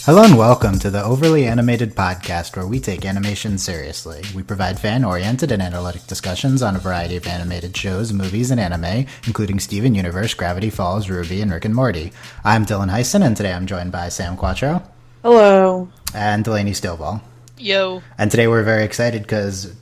Hello and welcome to the Overly Animated Podcast, where we take animation seriously. We provide fan-oriented and analytic discussions on a variety of animated shows, movies, and anime, including Steven Universe, Gravity Falls, Ruby, and Rick and Morty. I'm Dylan Hysen, and today I'm joined by Sam Quattro. Hello. And Delaney Stovall. Yo. And today we're very excited because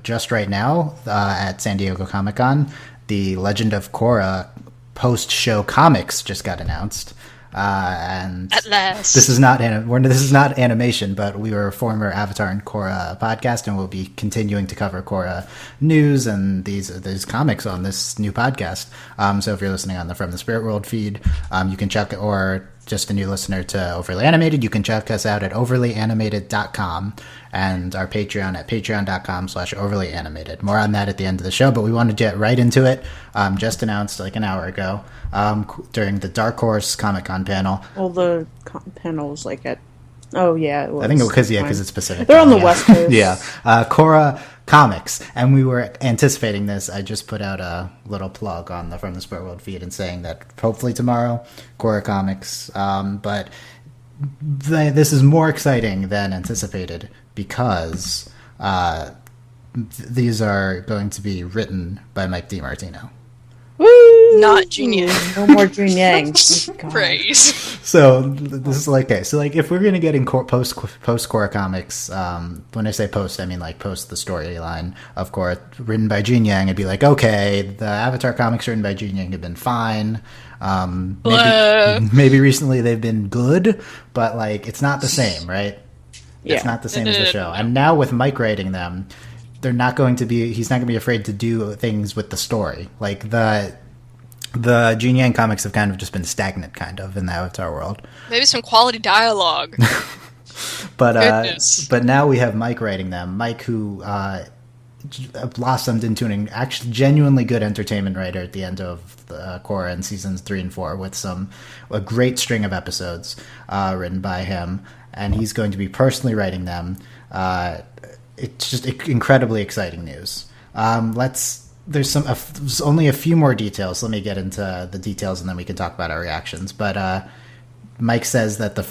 just right now at San Diego Comic-Con, the Legend of Korra post-show comics just got announced. And at last, this is not animation, but we were a former Avatar and Korra podcast, and we'll be continuing to cover Korra news and these comics on this new podcast. So if you're listening on the From the Spirit World feed, you can check, or just a new listener to Overly Animated, you can check us out at overlyanimated.com and our Patreon at patreon.com/overlyanimated. More on that at the end of the show, but we wanted to get right into it. Just announced like an hour ago during the Dark Horse Comic-Con panel. Well, the panel was like at... Oh, yeah, it was. I think because it's Pacific. They're on the West Coast. Yeah. Korra Comics. And we were anticipating this. I just put out a little plug on the From the Spirit World feed and saying that hopefully tomorrow, Korra Comics. But this is more exciting than anticipated because these are going to be written by Mike DiMartino. Woo! Not Jun Yang. No more Jun Yang. Praise. So this is like, okay, so like if we're gonna get in post Korra Comics, when I say post, I mean like post the storyline of Korra written by Jun Yang, it'd be like, okay, the Avatar comics written by Jun Yang have been fine. Maybe recently they've been good, but like it's not the same, right? Yeah. It's not the same as the show. And now with Mike writing them, he's not going to be afraid to do things with the story. Like the Jun Yang comics have kind of just been stagnant kind of in the Avatar world. Maybe some quality dialogue. But now we have Mike writing them. Mike, who blossomed into an actually genuinely good entertainment writer at the end of Korra in seasons 3 and 4 with a great string of episodes written by him, and he's going to be personally writing them. It's just incredibly exciting news. There's only a few more details. Let me get into the details, and then we can talk about our reactions. But Mike says that the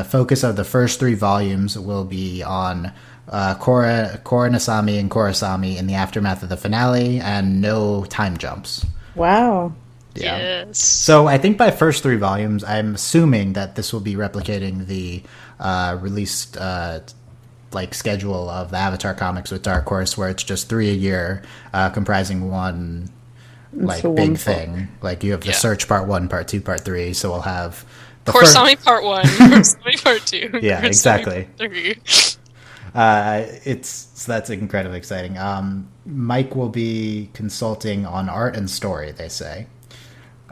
focus of the first 3 volumes will be on Korra Nasami and Korrasami in the aftermath of the finale, and no time jumps. Wow. Yeah. Yes. So I think by first 3 volumes, I'm assuming that this will be replicating the released schedule of the Avatar comics with Dark Horse, where it's just 3 a year, comprising one big thing. Like you have the Search Part 1, Part 2, Part 3. So we'll have the Korrasami Part 1, Korrasami Part 2. Yeah, Korrasami exactly. Part 3. So that's incredibly exciting. Mike will be consulting on art and story, they say.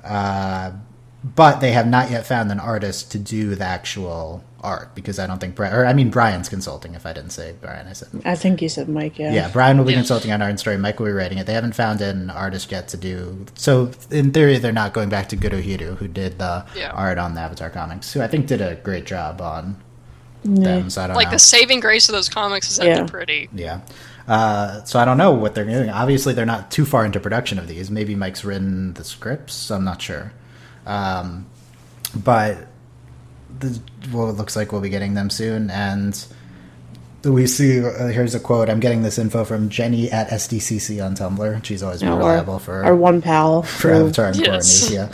But they have not yet found an artist to do the actual art, because I don't think Brian's consulting. If I didn't say Brian, I said. I think you said Mike, yeah. Yeah, Brian will be consulting on art and story. Mike will be writing it. They haven't found an artist yet to do. So in theory, they're not going back to Guruhiru, who did the art on the Avatar comics, who I think did a great job on them. So I don't know. The saving grace of those comics is that they're pretty. Yeah. So I don't know what they're doing. Obviously, they're not too far into production of these. Maybe Mike's written the scripts. I'm not sure. But it looks like we'll be getting them soon. And we see, here's a quote. I'm getting this info from Jenny at SDCC on Tumblr. She's always been reliable for our one pal. For Avatar and Korra news, yeah.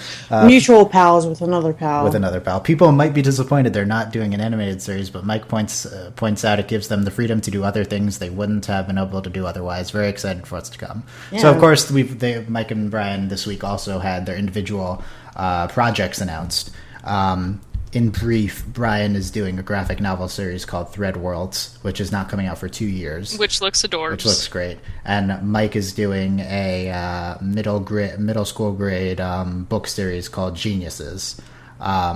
Mutual pals with another pal. People might be disappointed they're not doing an animated series, but Mike points out it gives them the freedom to do other things they wouldn't have been able to do otherwise. Very excited for what's to come. Yeah. So, of course, Mike and Brian this week also had their individual projects announced. In brief, Brian is doing a graphic novel series called Thread Worlds, which is not coming out for 2 years. Which looks adorable. Which looks great. And Mike is doing a middle school grade book series called Geniuses,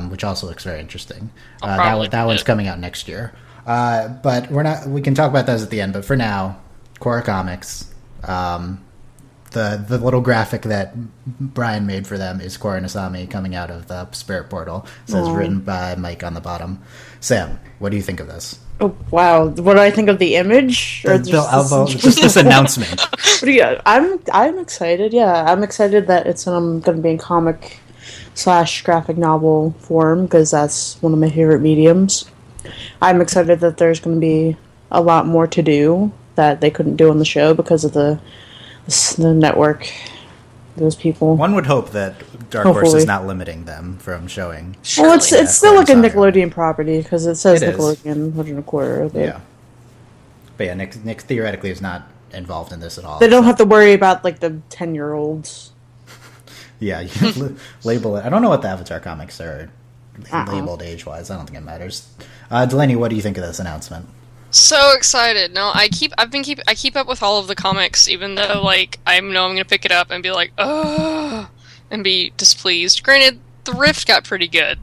which also looks very interesting. That one's coming out next year. But we can talk about those at the end. But for now, Korra Comics. The little graphic that Brian made for them is Korra Nasami coming out of the Spirit Portal. It says written by Mike on the bottom. Sam, what do you think of this? Oh, wow. What do I think of the image? Or just this announcement. I'm excited, yeah. I'm excited that it's going to be in comic / graphic novel form, because that's one of my favorite mediums. I'm excited that there's going to be a lot more to do that they couldn't do on the show because of the network. Those people. One would hope that Dark Horse is not limiting them from showing. Well, it's still like a Nickelodeon property because it says Nickelodeon Legend of Korra. Yeah. But yeah, Nick theoretically is not involved in this at all. They don't have to worry about like the 10-year-olds. Yeah, you can label it. I don't know what the Avatar comics are labeled age-wise. I don't think it matters. Delaney, what do you think of this announcement? So excited! No, I keep up with all of the comics, even though like I know I'm gonna pick it up and be like, oh, and be displeased. Granted, the Rift got pretty good,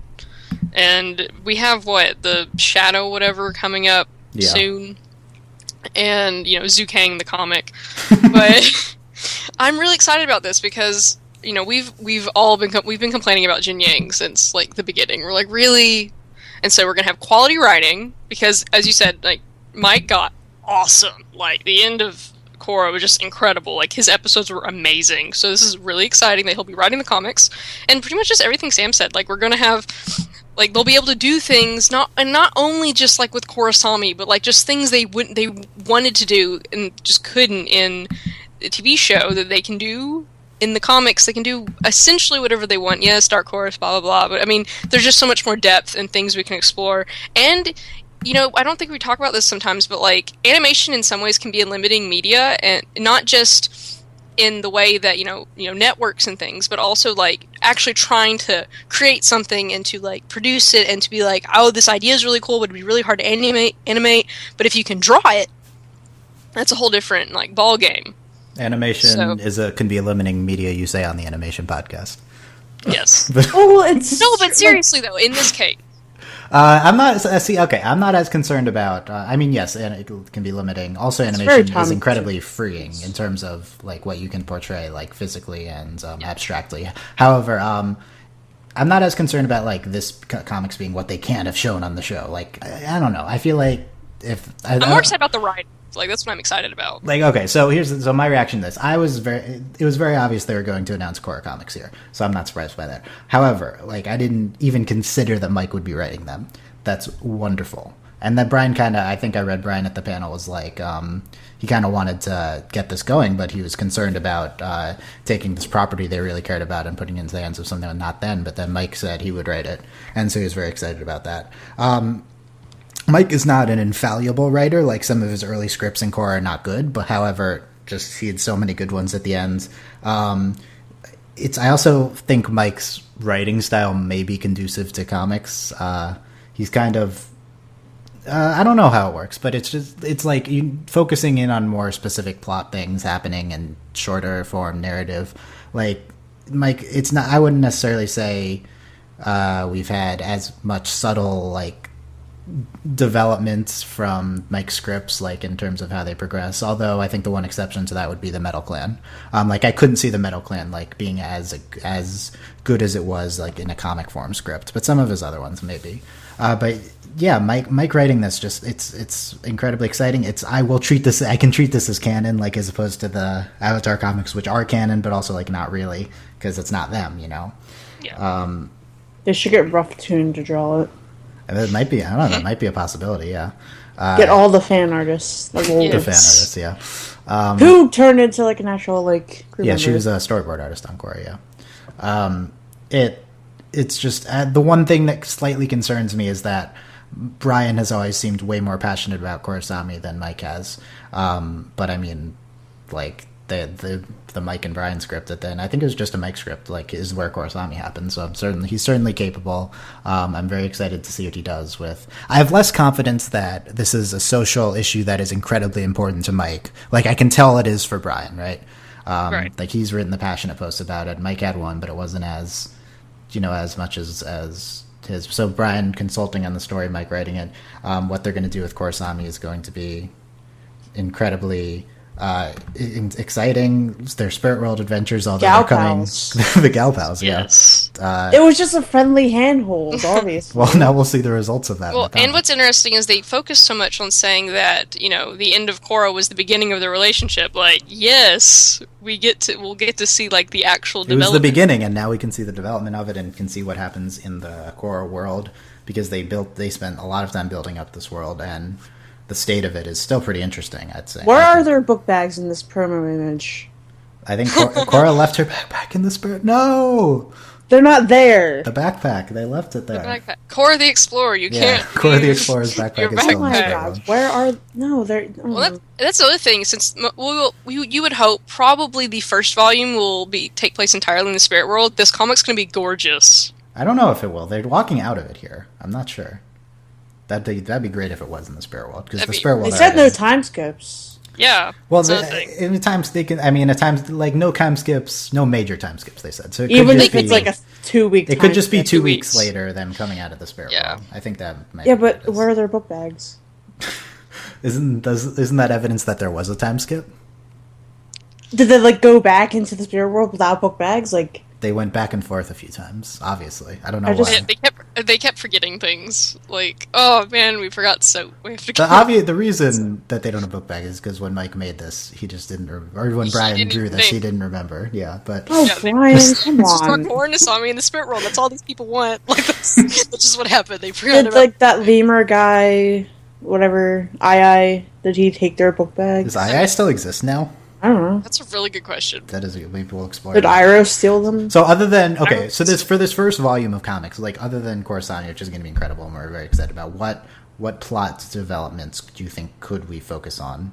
and we have the Shadow whatever coming up soon, and Zukang the comic, but I'm really excited about this because we've been complaining about Jin Yang since like the beginning. We're like, really, and so we're gonna have quality writing because, as you said, like. Mike got awesome. Like, the end of Korra was just incredible. Like, his episodes were amazing. So this is really exciting that he'll be writing the comics. And pretty much just everything Sam said. Like, we're gonna have... Like, they'll be able to do things, not only just, like, with Korrasami, but, like, just things they wanted to do and just couldn't in the TV show that they can do in the comics. They can do essentially whatever they want. Yes, Dark Horse, blah, blah, blah. But, I mean, there's just so much more depth and things we can explore. And... I don't think we talk about this sometimes, but, like, animation in some ways can be a limiting media, and not just in the way that, networks and things, but also, like, actually trying to create something and to, like, produce it and to be like, oh, this idea is really cool, but it'd be really hard to animate, but if you can draw it, that's a whole different, like, ball game. Animation can be a limiting media, you say on the animation podcast. Yes. But seriously, though, in this case, I'm not as concerned about. Yes, and it can be limiting. Also, animation is incredibly freeing in terms of like what you can portray, like physically and abstractly. However, I'm not as concerned about like this comics being what they can't have shown on the show. Like, I don't know. I feel like I'm more excited about the writing. Like, that's what I'm excited about. Like, okay, so my reaction to this. It was very obvious they were going to announce Korra Comics here, so I'm not surprised by that. However, like, I didn't even consider that Mike would be writing them. That's wonderful. And that Brian I think I read Brian at the panel was like, he kind of wanted to get this going, but he was concerned about taking this property they really cared about and putting it into the hands of someone not then, but then Mike said he would write it, and so he was very excited about that. Mike is not an infallible writer. Like, some of his early scripts in Korra are not good, but however, he had so many good ones at the end. I also think Mike's writing style may be conducive to comics. He's kind of... I don't know how it works, but it's like you focusing in on more specific plot things happening in shorter form narrative. Like, Mike, it's not... I wouldn't necessarily say we've had as much subtle, like, developments from Mike's scripts, like in terms of how they progress, although I think the one exception to that would be the Metal Clan. Like, I couldn't see the Metal Clan like being as good as it was like in a comic form script, but some of his other ones maybe. But yeah, Mike writing this, just it's incredibly exciting. I can treat this as canon, like, as opposed to the Avatar comics, which are canon but also like not really, because it's not them, Yeah. They should get Rough Tune to draw it. It might be. I don't know. That might be a possibility. Yeah. Get all the fan artists. The fan artists. Yeah. Who turned into like an actual like. Crew member. She was a storyboard artist on Korra. Yeah. It's just the one thing that slightly concerns me is that Brian has always seemed way more passionate about Korrasami than Mike has. But I mean, like the Mike and Brian script that then I think it was just a Mike script, like, is where Korrasami happens. So he's certainly capable. I'm very excited to see what he does with. I have less confidence that this is a social issue that is incredibly important to Mike. Like, I can tell it is for Brian, right? Right. Like, he's written the passionate posts about it. Mike had one, but it wasn't as much as his. So Brian consulting on the story, Mike writing it. What they're going to do with Korrasami is going to be incredibly exciting. Their Spirit World adventures, although they're coming. The Gal Pals, yes. Yeah. It was just a friendly handhold, obviously. Well, now we'll see the results of that. Well, and what's interesting is they focus so much on saying that, the end of Korra was the beginning of the relationship. Like, yes, we'll get to see, like, the actual development. It was the beginning, and now we can see the development of it and can see what happens in the Korra world, because they spent a lot of time building up this world, and the state of it is still pretty interesting, I'd say. Where are their book bags in this promo image? I think Korra left her backpack in the spirit. No! They're not there. The backpack. They left it there. The backpack. Korra the Explorer. You can't. Korra the Explorer's backpack is still in the spirit God, world. where are... No, they're... Well, that's the other thing. Since you would hope probably the first volume will take place entirely in the spirit world. This comic's going to be gorgeous. I don't know if it will. They're walking out of it here. I'm not sure. That'd be great if it was in the spirit world, because the spirit world. They said no time skips. Yeah. Well, in the times they can. I mean, at times like no time skips, no major time skips. They said so. It Even could if it's like a 2-week. It could just be 2 weeks later than coming out of the spirit world. I think that. Might yeah, but where are their book bags? Isn't that evidence that there was a time skip? Did they like go back into the spirit world without book bags? Like they went back and forth a few times. Obviously, I don't know why. They kept forgetting things. Like, oh man, we forgot soap. We have to. The reason that they don't have book bag is because when Mike made this, he just didn't. Or when Brian drew this, he didn't remember. Yeah, but Brian, come just on. Korra saw me in the spirit world. That's all these people want. Like that's just what happened. They forgot. It's like that lemur guy, whatever. Did he take their book bags? Does II still exist now? I don't know. That's a really good question. That is. Maybe we'll explore. Did Iroh steal them? So other than for this first volume of comics, like other than Coruscant, which is going to be incredible, and we're very excited about, what plot developments do you think could we focus on?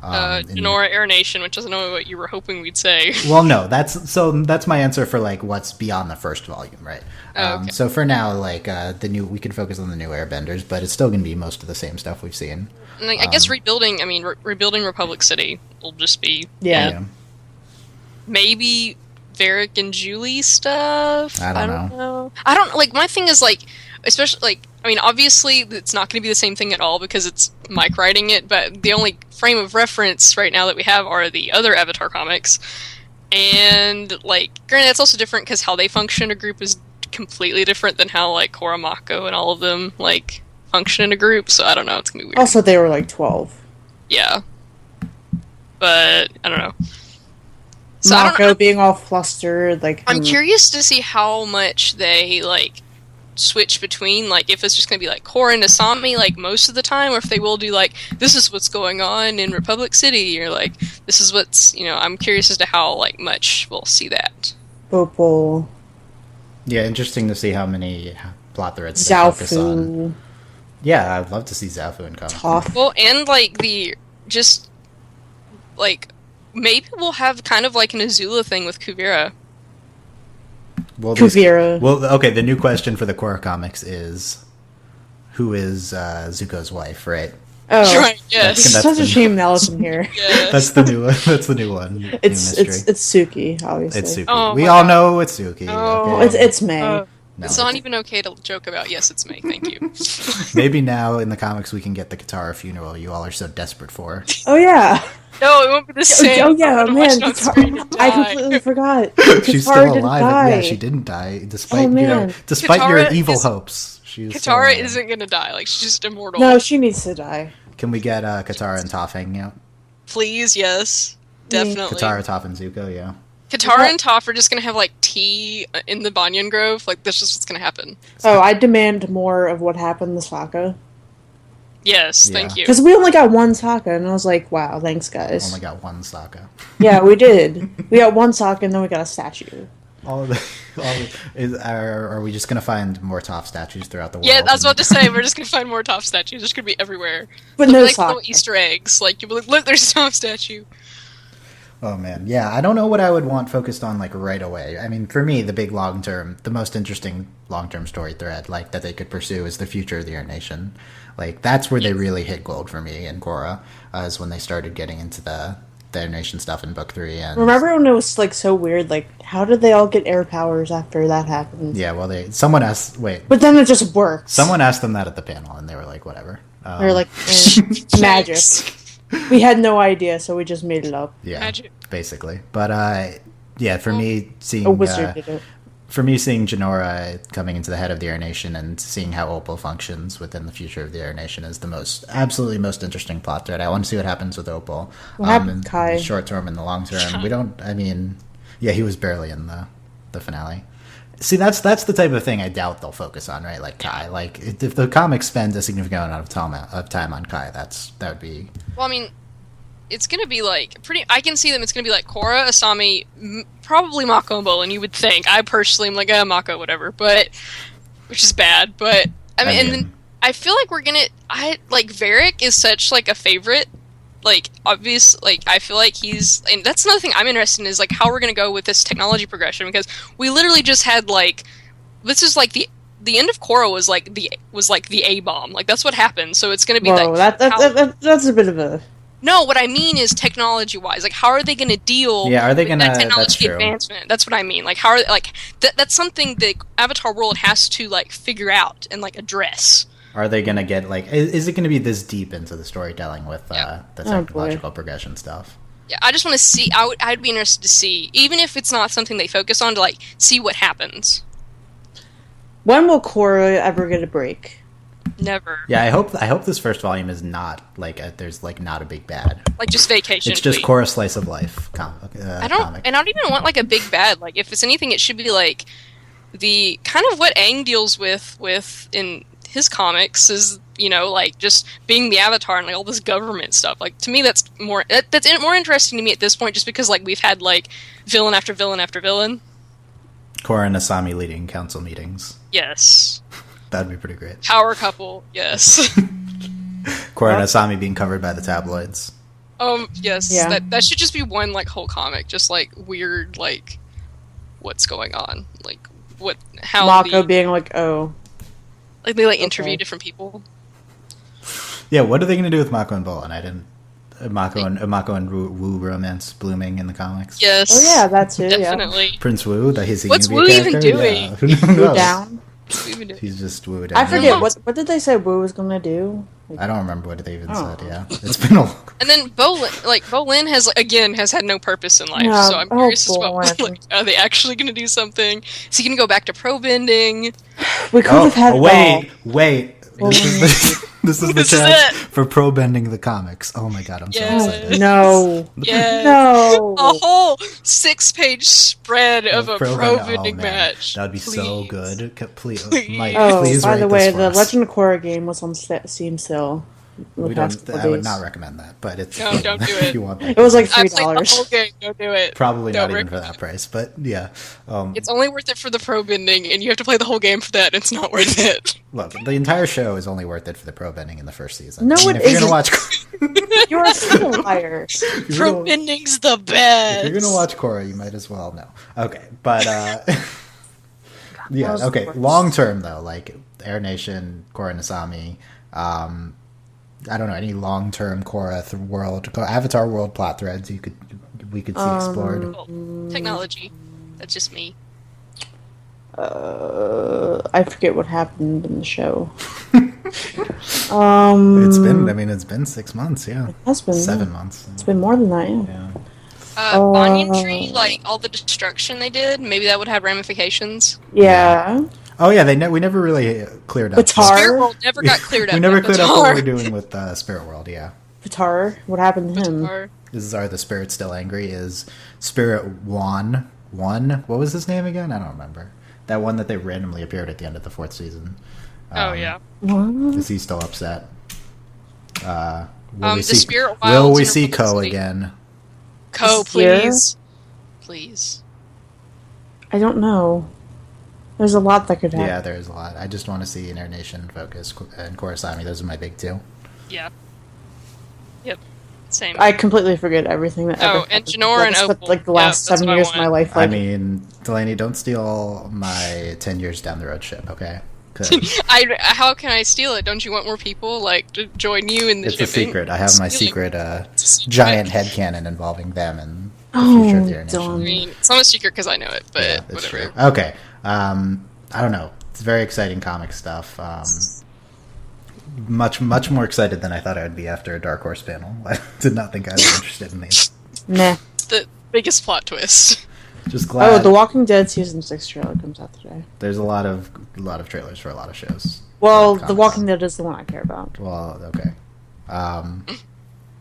Genora Air Nation, which doesn't know what you were hoping we'd say. Well, no, that's my answer for like what's beyond the first volume, right? Okay. So for now, like we can focus on the new Airbenders, but it's still going to be most of the same stuff we've seen. And I guess rebuilding Republic City will just be maybe Varric and Julie stuff. I don't know. I don't like. My thing is like, especially like. I mean, obviously, it's not going to be the same thing at all because it's Mike writing it, but the only frame of reference right now that we have are the other Avatar comics. And, like, granted, it's also different because how they function in a group is completely different than how, like, Korra, Mako, and all of them, like, function in a group, so I don't know, it's going to be weird. Also, they were, like, 12. Yeah. But, I don't know. So Mako being all flustered, like... I'm curious to see how much they, like, switch between, like, if it's just gonna be like Korra and Asami like most of the time, or if they will do like, this is what's going on in Republic City, or like, this is what's, I'm curious as to how like much we'll see that. Opal. Yeah, interesting to see how many plot threads they focus on. Yeah, I'd love to see Zafu and Toph. Well, and like maybe we'll have kind of like an Azula thing with Kuvira. Kuvira. Okay, the new question for the Korra comics is, who is Zuko's wife, right? Oh, right, yes. It's such a shame Nell isn't here. Yes. That's the new one. That's the new one. It's Suki, obviously. It's Suki. Oh, we all know it's Suki. Oh. Okay. It's May. No, it's not even okay to joke about. Yes, it's May. Thank you. Maybe now in the comics we can get the Katara funeral you all are so desperate for. Oh yeah. No, it won't be the same. Oh yeah, man. I completely forgot. She's still alive. Yeah, she didn't die, despite despite your evil hopes. Katara isn't gonna die. Like, she's just immortal. No, she needs to die. Can we get Katara and Toph hanging out? Please, yes, definitely. Katara, Toph, and Zuko. Yeah. Katara and Toph are just gonna have like tea in the Banyan Grove. Like, that's just what's gonna happen. Oh, I demand more of what happened in the Sokka. Yes, thank you. Because we only got one Sokka, and I was like, wow, thanks, guys. Only got one Sokka. Yeah, we did. We got one Sokka, and then we got a statue. Are we just going to find more Toph statues throughout the world? Yeah, I was about to say, we're just going to find more Toph statues. There's going to be everywhere. But They'll no be like Sokka. little Easter eggs. Like, you'll be like, look, there's a Toph statue. Oh, man. Yeah, I don't know what I would want focused on, like, right away. I mean, for me, the most interesting long-term story thread, like, that they could pursue is the future of the Air Nation. Like, that's where they really hit gold for me in Korra, is when they started getting into the Air Nation stuff in Book 3. And remember when it was, like, so weird? Like, how did they all get air powers after that happened? Yeah, well, someone asked... Wait. But then it just worked. Someone asked them that at the panel, and they were like, whatever. They were like, magic. We had no idea, so we just made it up. Yeah, Magic. Basically. But, yeah, for me, seeing... A wizard did it. For me, seeing Genora coming into the head of the Air Nation and seeing how Opal functions within the future of the Air Nation is the absolutely most interesting plot thread. I want to see what happens with Opal. What happened in with Kai? the short term and the long term. We don't, he was barely in the finale. See, that's the type of thing I doubt they'll focus on, right? Like Kai. Like if the comics spend a significant amount of time on Kai, that would be. Well, I mean, it's gonna be like pretty. I can see them. It's gonna be like Korra, Asami, probably Mako and Bolin. You would think. I personally am like, Mako, whatever, but which is bad. But I mean, and then I feel like we're gonna. I like Varric is such like a favorite. Like obvious, like I feel like he's, and that's another thing I'm interested in is like how we're gonna go with this technology progression, because we literally just had like this is like the end of Korra was like the A bomb, like that's what happened. So it's gonna be that's a bit of a. No, what I mean is technology-wise. Like, how are they going to deal are they gonna, with that technology that's true. advancement? That's what I mean. Like, how are like that's something that Avatar World has to like figure out and like address. Are they going to get like? Is it going to be this deep into the storytelling with the technological progression stuff? Yeah, I just want to see. I'd be interested to see, even if it's not something they focus on, to like see what happens. When will Korra ever get a break? Never. Yeah, I hope this first volume is not like there's like not a big bad. Like just vacation. It's just Korra slice of life. I don't even want like a big bad. Like if it's anything, it should be like the kind of what Aang deals with in his comics is, you know, like just being the Avatar and like all this government stuff. Like to me, that's more interesting to me at this point, just because like we've had like villain after villain after villain. Korra and Asami leading council meetings. Yes. That'd be pretty great. Power couple, yes. Korra and Asami being covered by the tabloids. Yes. Yeah. That should just be one like whole comic, just like weird, like what's going on, like how Mako being like, oh, like they like interview different people. Yeah, what are they going to do with Mako and Bolin? I didn't. Mako and Wu romance blooming in the comics. Yes. Oh yeah, that too. Definitely. Yeah. Prince Wu. What's Wu even doing? Yeah. Who knows? Down. He's just Wu down. I forget what did they say Wu was going to do? Like, I don't remember what they even said. Yeah, it's been a long. And then Bolin has has had no purpose in life, so I'm curious as well. Like, are they actually going to do something? Is he going to go back to Probending? We could have had. Wait. This is the chance for Probending the comics. Oh my god, I'm so excited. No. No. A whole 6-page spread of a Probending match. That would be so good. Please. Mike, oh, please by the way, the us. Legend of Korra game was on Steam sale. I would not recommend that, but it's no, don't do it. If you want that it was like $3. I played the whole game. Don't do it. Probably not even for that price, but yeah. It's only worth it for the Probending, and you have to play the whole game for that. It's not worth it. Look, the entire show is only worth it for the Probending in the first season. No, if you're gonna watch, you're a single liar. Probending's the best. If you're gonna watch Korra, you might as well know. Okay, but yeah, okay. Long term though, like Air Nation, Korra and Asami. I don't know, any long-term Korra World, Avatar World plot threads we could see explored. Cool. Technology. That's just me. I forget what happened in the show. It's been 6 months, yeah. It has been 7 months. It's been more than that, yeah. Banyan Tree, like all the destruction they did, maybe that would have ramifications. Yeah. Oh yeah, we never really cleared up. Spirit World never got cleared up. We never cleared up what we're doing with Spirit World. Yeah. Patar, what happened to him? Are the spirits still angry? Is Spirit One? What was his name again? I don't remember. That one that they randomly appeared at the end of the 4th season. Yeah. Is he still upset? Will we see Ko again? Ko, please. Please. I don't know. There's a lot that could happen. Yeah, there's a lot. I just want to see an Air Nation focus and Korra Asami. Those are my big two. Yeah. Yep. Same. I completely forget everything that ever and Janor and Opal. Like the last 7 years of my life. Like, I mean, Delaney, don't steal my 10 years down the road ship, okay? How can I steal it? Don't you want more people like to join you in the shipping? It's a secret. I have my secret giant headcanon involving them and the future of the Air Nation. I mean, it's not a secret because I know it, but yeah, whatever. True. Okay. I don't know. It's very exciting comic stuff. Much more excited than I thought I would be after a Dark Horse panel. I did not think I'd be interested in these. Nah. The biggest plot twist. Just glad. Oh, The Walking Dead season 6 trailer comes out today. There's a lot of trailers for a lot of shows. Well, The Walking Dead is the one I care about. Well, okay. I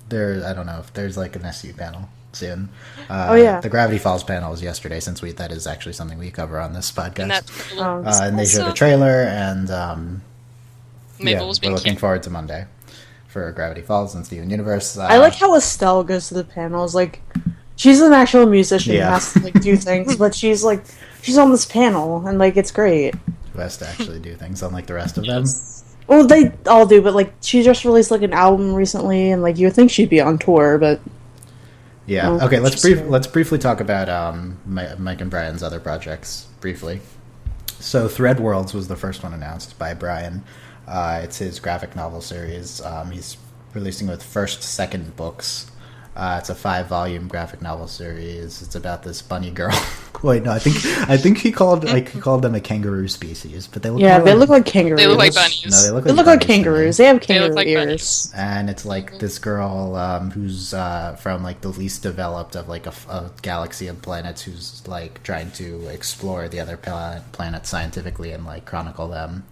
don't know if there's like an SU panel. soon. Oh, yeah. The Gravity Falls panel was yesterday, since that is actually something we cover on this podcast. And that's pretty cool. And they showed a trailer, and Mabel was we're being looking cute. forward to Monday for Gravity Falls and Steven Universe. I like how Estelle goes to the panels. Like, she's an actual musician who has to like do things, but she's on this panel, and like it's great. Who has to actually do things, unlike the rest of them. Well, they all do, but like she just released like an album recently, and like you would think she'd be on tour, but yeah. Okay, let's briefly talk about Mike and Brian's other projects briefly. So Thread Worlds was the first one announced by Brian. It's his graphic novel series. He's releasing with first, second books. It's a 5-volume graphic novel series. It's about this bunny girl. Wait, no, I think he called them a kangaroo species, but they look they look like kangaroos. They look like bunnies. No, they look like kangaroos. They have kangaroo like ears. And it's like this girl who's from like the least developed of like a galaxy of planets, who's like trying to explore the other planets scientifically and like chronicle them.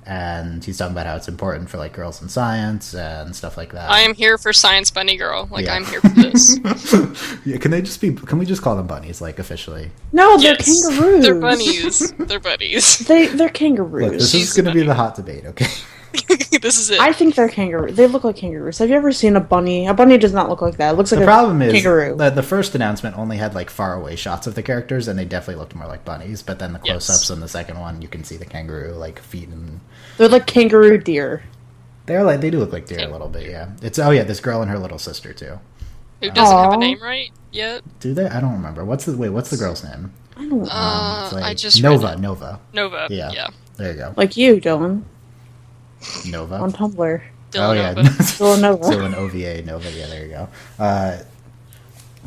And he's talking about how it's important for like girls in science and stuff like that. I am here for Science Bunny Girl. Like, I'm here for this. Yeah, can we just call them bunnies, like, officially? No, they're kangaroos. They're bunnies. They're bunnies. They're kangaroos. Look, this is going to be the hot debate, okay? This is it. I think they're kangaroos. They look like kangaroos. Have you ever seen a bunny? A bunny does not look like that. It looks like The problem is kangaroo. the first announcement only had like far away shots of the characters, and they definitely looked more like bunnies. But then the close-ups in the second one, you can see the kangaroo like feet and They're like kangaroo deer. they do look like deer a little bit. Yeah, this girl and her little sister too. Who doesn't have a name right yet? Do they? I don't remember. What's the girl's name? I don't know. It's like I just Nova. Nova. Yeah. Yeah. There you go. Like you, Dylan, Nova. on Tumblr. Dylan Nova. Villanova. So an OVA Nova. Yeah, there you go.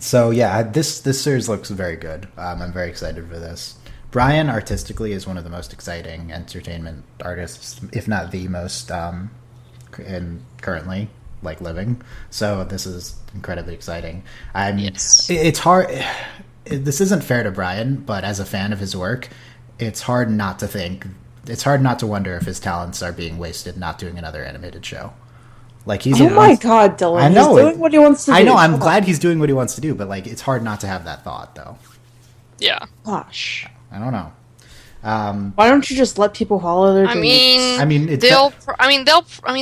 So yeah, this series looks very good. I'm very excited for this. Brian artistically is one of the most exciting entertainment artists, if not the most, currently like living. So this is incredibly exciting. I mean, it's hard. This isn't fair to Brian, but as a fan of his work, it's hard not to think. It's hard not to wonder if his talents are being wasted not doing another animated show. Like he's my god, Dylan! I know, he's doing what he wants to do. I know. I'm glad he's doing what he wants to do, but like it's hard not to have that thought, though. Yeah. Gosh, I don't know. why don't you just let people follow their dreams?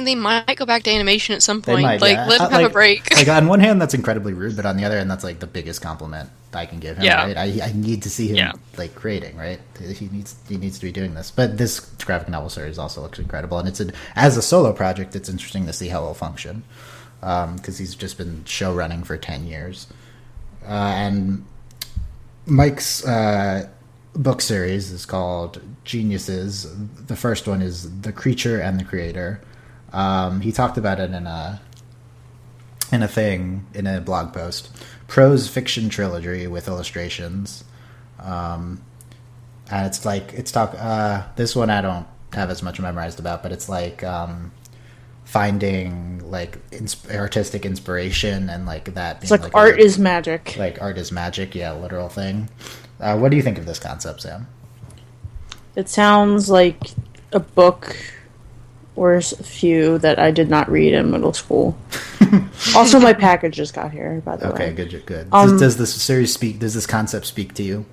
they might go back to animation at some point. Might, like, yeah. let them have a break. Like on one hand, that's incredibly rude, but on the other hand, that's like the biggest compliment I can give him. Yeah. Right? I need to see him like creating. Right? He needs to be doing this. But this graphic novel series also looks incredible, and as a solo project, it's interesting to see how it will function because he's just been show running for 10 years, and Mike's book series is called Geniuses. The first one is The Creature and the Creator. He talked about it in a blog post. Prose fiction trilogy with illustrations. And this one I don't have as much memorized about, but it's like finding like artistic inspiration and like that. It's like art is magic. Like art is magic, yeah, literal thing. What do you think of this concept, Sam? It sounds like a book or a few that I did not read in middle school. Also, my package just got here, by the way. Okay, good. Does this concept speak to you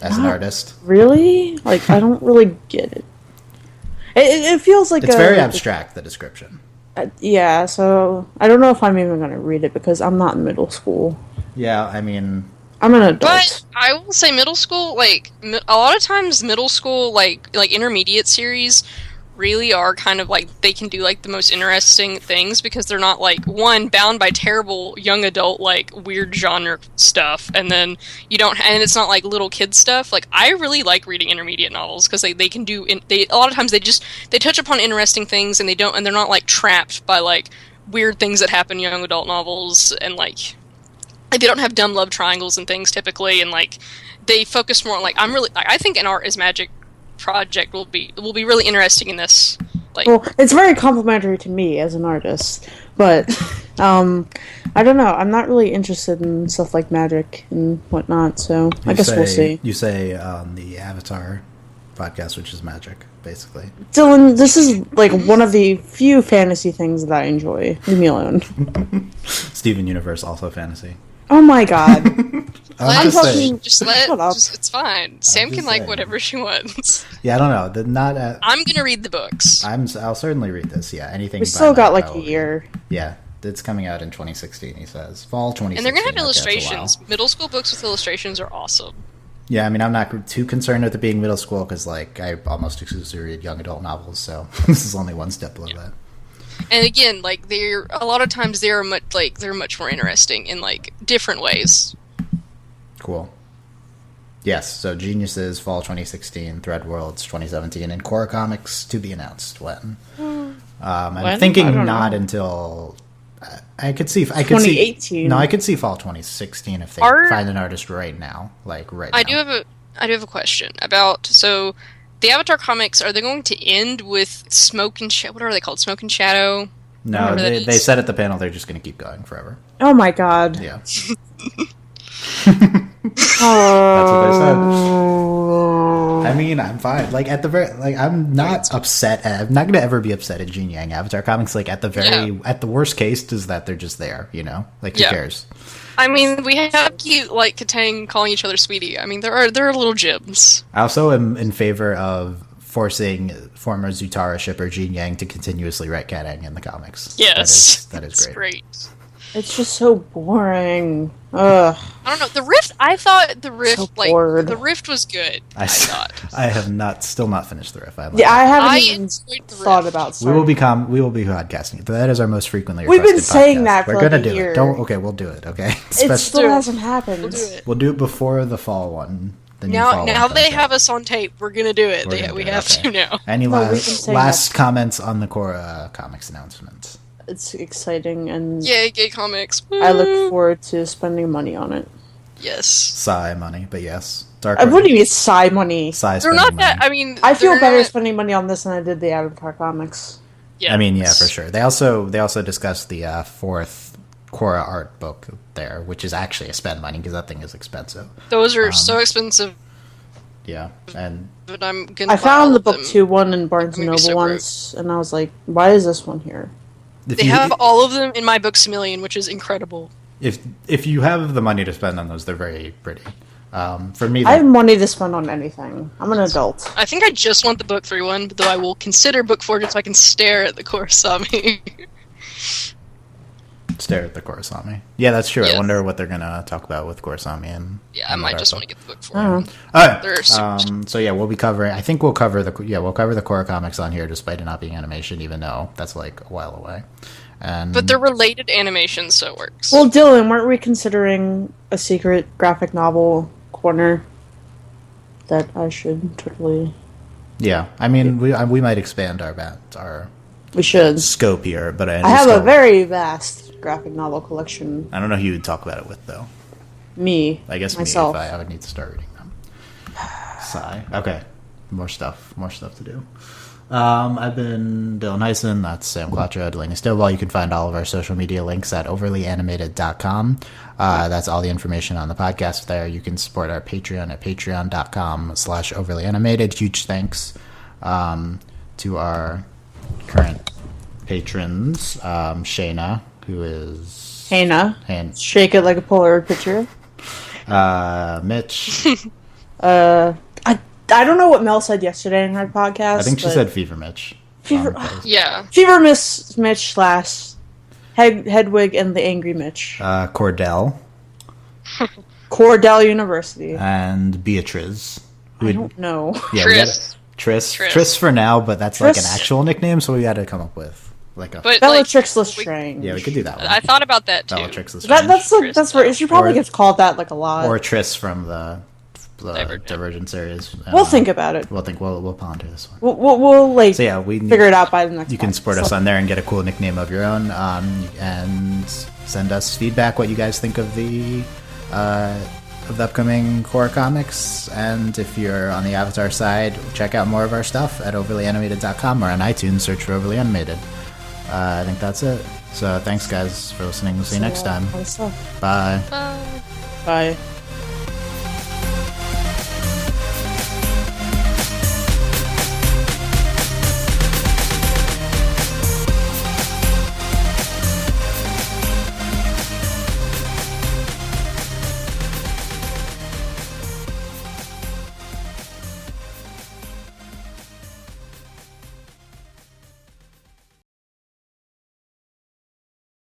as an artist? Really? Like, I don't really get it. It feels like it's very abstract, the description. Yeah, so I don't know if I'm even going to read it because I'm not in middle school. Yeah, I mean, I'm an adult. But I will say middle school, like, a lot of times middle school, like intermediate series really are kind of like, they can do like the most interesting things because they're not like, one, bound by terrible young adult like weird genre stuff, and then and it's not like little kid stuff. Like, I really like reading intermediate novels because they can do a lot of times they touch upon interesting things, and they're not like trapped by like weird things that happen in young adult novels, and like they don't have dumb love triangles and things typically, and like they focus more on like, I think an art is magic project will be really interesting in this. Like, well, it's very complimentary to me as an artist, but I don't know. I'm not really interested in stuff like magic and whatnot, so I guess we'll see. You say on the Avatar podcast, which is magic, basically. Dylan, this is like one of the few fantasy things that I enjoy. Leave me alone. Steven Universe, also fantasy. Oh my god. I'm just saying. It's fine. Sam can like saying. whatever she wants. Yeah, I don't know. I'm gonna read the books. I'll certainly read this. Yeah, anything. We still got like a year. Yeah, it's coming out in 2016. He says fall 2016. And they're gonna have Okay, that's a illustrations. while. Middle school books with illustrations are awesome. Yeah, I mean, I'm not too concerned with it being middle school because, like, I almost exclusively read young adult novels, so this is only one step below that. And again, like they're a lot of times they're much more interesting in like different ways. Cool. Yes, so Geniuses, fall 2016, Thread Worlds 2017, and Korra Comics to be announced when. I'm thinking not until I could see 2018. I could see fall 2016 if they find an artist right now, like right now. I do have a question about the Avatar comics. Are they going to end with Smoke and Shadow? What are they called? Smoke and Shadow? No, they said at the panel they're just going to keep going forever. Oh my god. Yeah. That's what they said. I mean, I'm fine. Like at the very, like I'm not upset. I'm not going to ever be upset at Gene Yang Avatar comics. Like at the worst case is that they're just there. You know, like who cares? I mean, we have cute like Katang calling each other sweetie. I mean, there are little gems. I also am in favor of forcing former Zutara shipper Gene Yang to continuously write Katang in the comics. Yes, that is great. It's just so boring. Ugh. I don't know. The Rift. I thought the Rift, the Rift was good. I thought. I have still not finished the Rift. I haven't even thought about starting. We will be podcasting. That is our most frequently We've requested been saying podcast. that for We're gonna like a do year. it. Okay, we'll do it. Okay, it still hasn't happened. We'll do it before the fall one. Now they have us on tape. We're gonna do it. We have to now. Any last comments on the Korra Comics announcement? It's exciting, and yay, gay comics! Woo! I look forward to spending money on it. Yes, sigh money, but yes, I wouldn't even sigh money. They're not that. I mean, I feel better spending money on this than I did the Avatar comics. Yeah, I mean, yeah, for sure. They also discussed the fourth Korra art book there, which is actually a spend money because that thing is expensive. Those are so expensive. Yeah, and but I'm gonna. I found the book 2-1 in Barnes and Noble once, and I was like, "Why is this one here?" They have all of them in my Books A Million, which is incredible. If you have the money to spend on those, they're very pretty. For me, I have money to spend on anything. I'm an adult. I think I just want the Book 3 one, but though I will consider Book 4 just so I can stare at the Korrasami. Stare at the Korrasami. Yeah, that's true. Yeah. I wonder what they're gonna talk about with Korrasami and. Yeah, I might just want to get the Book 4. All right. They're super so yeah, we'll be covering. I think we'll cover the Korra comics on here, despite it not being animation, even though that's like a while away. But they're related animations, so it works. Well, Dylan, weren't we considering a secret graphic novel corner that I should totally? Yeah, I mean, we might expand our we should scope here, but I have a very vast graphic novel collection. I don't know who you'd talk about it with, though. Me, I guess myself. I would need to start reading them. Sigh. Okay, more stuff to do. I've been Dylan Hysen, that's Sam Quattro, Delaney, Stovall. You can find all of our social media links at overlyanimated.com. That's all the information on the podcast there. You can support our Patreon at patreon.com/overlyanimated. Huge thanks to our current patrons, Shayna, who is... Hannah. Shake it like a Polaroid picture. Mitch. I don't know what Mel said yesterday in her podcast. I think she said Fever Mitch. Fever Mitch / Hedwig and the Angry Mitch. Cordell. Cordell University. And Beatriz. I don't know. Yeah, Tris for now, but that's like an actual nickname, so we had to come up with like a Bellatrix Lestrange. Yeah, we could do that one. I thought about that too. Bellatrix Lestrange. That's where she probably gets called that like a lot. Or Tris from the Divergent series. We'll think about it. We'll ponder this one. We'll figure it out by the next. You can support us on there and get a cool nickname of your own, and send us feedback what you guys think of the upcoming Korra comics. And if you're on the Avatar side, check out more of our stuff at overlyanimated.com or on iTunes. Search for Overly Animated. I think that's it. So thanks guys for listening. We'll see you next time. Bye. Bye.